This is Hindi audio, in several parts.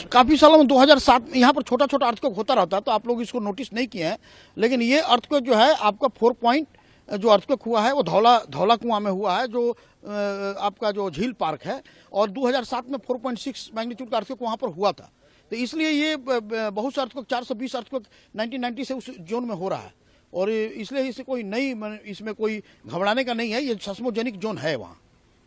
काफी सालों में 2007 में यहाँ पर छोटा छोटा अर्थक्वेक होता रहता है, तो आप लोग इसको नोटिस नहीं किए हैं। लेकिन ये अर्थक्वेक जो है आपका 4 पॉइंट जो अर्थक्वेक हुआ है वो धौला कुआं में हुआ है, जो आपका जो झील पार्क है, और 2007 में 4.6 मैग्नीट्यूड का अर्थक्वेक वहाँ पर हुआ था। तो इसलिए ये बहुत से अर्थक्वेक 420 अर्थक्वेक 1990 से उस जोन में हो रहा है, और इसलिए इसे कोई नई इसमें कोई घबराने का नहीं है, ये सेस्मोजेनिक जोन है वहाँ।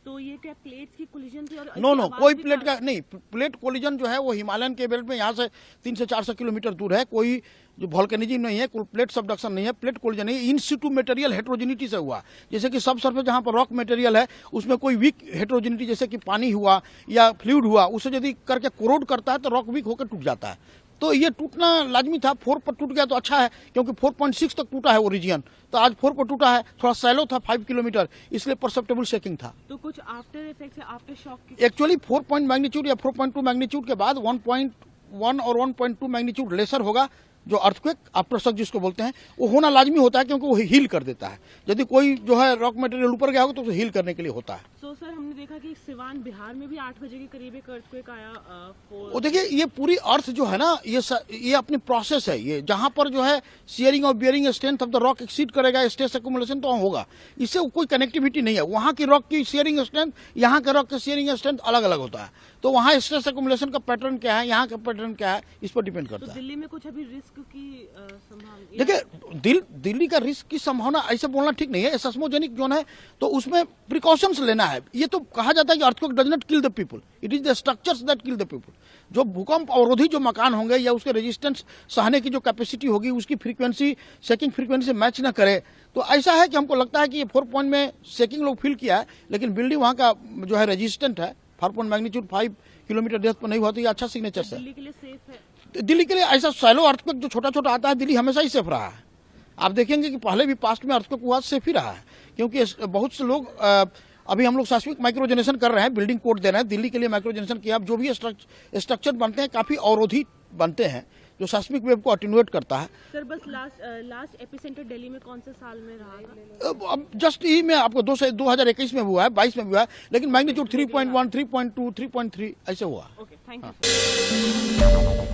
तो ये क्या प्लेट्स की कोलिजन थी? और नो कोई प्लेट का नहीं, प्लेट कोलिजन जो है वो हिमालयन के बेल्ट में यहाँ से 300 से 400 किलोमीटर दूर है, कोई जो वोल्केनिज्म नहीं है, कोई प्लेट सबडक्शन नहीं है, प्लेट कोलिजन नहीं, इन सिटू मटेरियल हेट्रोजेनिटी से हुआ। जैसे कि सब सरफेस जहाँ पर रॉक मटेरियल है उसमें कोई वीक हेट्रोजेनिटी, जैसे कि पानी हुआ या फ्लूइड हुआ, उसे यदि करके कोरोड करता है तो रॉक वीक होकर टूट जाता है। तो ये टूटना लाजमी था। 4 पर टूट गया तो अच्छा है, क्योंकि 4.6 तक टूटा है वो रीजन, तो आज 4 पर टूटा है। थोड़ा सैलो था 5 किलोमीटर, इसलिए परसेप्टेबल शेकिंग था। तो कुछ आफ्टर इफेक्ट्स या आफ्टर शॉक की? एक्चुअली 4 पॉइंट मैग्नीट्यूड या 4.2 मैग्नीट्यूड के बाद 1.1 और 1.2 मैग्नीट्यूड लेसर होगा, जो अर्थक्वेक आफ्टर शॉक जिसको बोलते हैं, वो होना लाजमी होता है, क्योंकि वो हील कर देता है। यदि कोई जो है रॉक मटेरियल ऊपर गया होगा तो उसे हील करने के लिए होता है। तो सर हमने देखा कि सिवान बिहार में भी 8 बजे के करीब एक अर्थक्वेक आया। वो देखिए, ये पूरी अर्थ जो है ना, ये अपनी प्रोसेस है। ये जहां पर जो है शेयरिंग और bearing strength of the rock exceed करेगा स्ट्रेस एक्युमुलेशन, तो होगा। इससे कोई कनेक्टिविटी नहीं है। वहां की रॉक की शेयरिंग स्ट्रेंथ, यहाँ के रॉक की शेयरिंग स्ट्रेंथ अलग अलग होता है। तो वहाँ स्ट्रेस एक्युमुलेशन का पैटर्न क्या है, यहाँ का पैटर्न क्या है, इस पर डिपेंड करता है। तो दिल्ली में कुछ अभी रिस्क की संभावना? देखिए, दिल्ली का रिस्क की संभावना ऐसे बोलना ठीक नहीं है। सेस्मोजेनिक जोन है तो उसमें प्रिकॉशंस लेना है। ये तो कहा जाता है कि earthquake does not kill the people, it is the structures that kill the people. जो भूकंप अवरोधी जो मकान होंगे या उसके रेजिस्टेंस सहने की जो कैपेसिटी होगी, उसकी फ्रीक्वेंसी शेकिंग फ्रीक्वेंसी से मैच ना करे, तो ऐसा है कि हमको लगता है कि ये 4 पॉइंट में शेकिंग लोग फील किया है, लेकिन बिल्डिंग वहाँ का जो है रेजिस्टेंट है। 4 पॉइंट मैग्नीट्यूड 5 किलोमीटर डेप्थ पर नहीं हुआ, तो ये अच्छा सिग्नेचर है। दिल्ली के लिए सेफ है? दिल्ली के लिए ऐसा सैलो अर्थक्वेक जो छोटा छोटा आता है, दिल्ली हमेशा ही सेफ रहा है। आप देखेंगे कि पहले भी पास्ट में अर्थक्वेक हुआ, सेफ ही रहा है, क्योंकि बहुत से लोग अभी हम लोग सेस्मिक माइक्रोजेनेशन कर रहे हैं, बिल्डिंग कोड दे रहे हैं। दिल्ली के लिए माइक्रोजेनेशन किया। अब जो भी स्ट्रक्चर बनते हैं काफी अवरोधी बनते हैं, जो सेस्मिक वेव को अटेन्यूएट करता है। सर बस लास्ट एपिसेंटर दिल्ली में कौन से साल में रहा था? अब जस्ट ही में आपको 2021 में हुआ है, 22 में हुआ है, लेकिन मैग्नीट्यूड 3.1, 3.2, 3.3 ऐसे हुआ। Okay, thank you.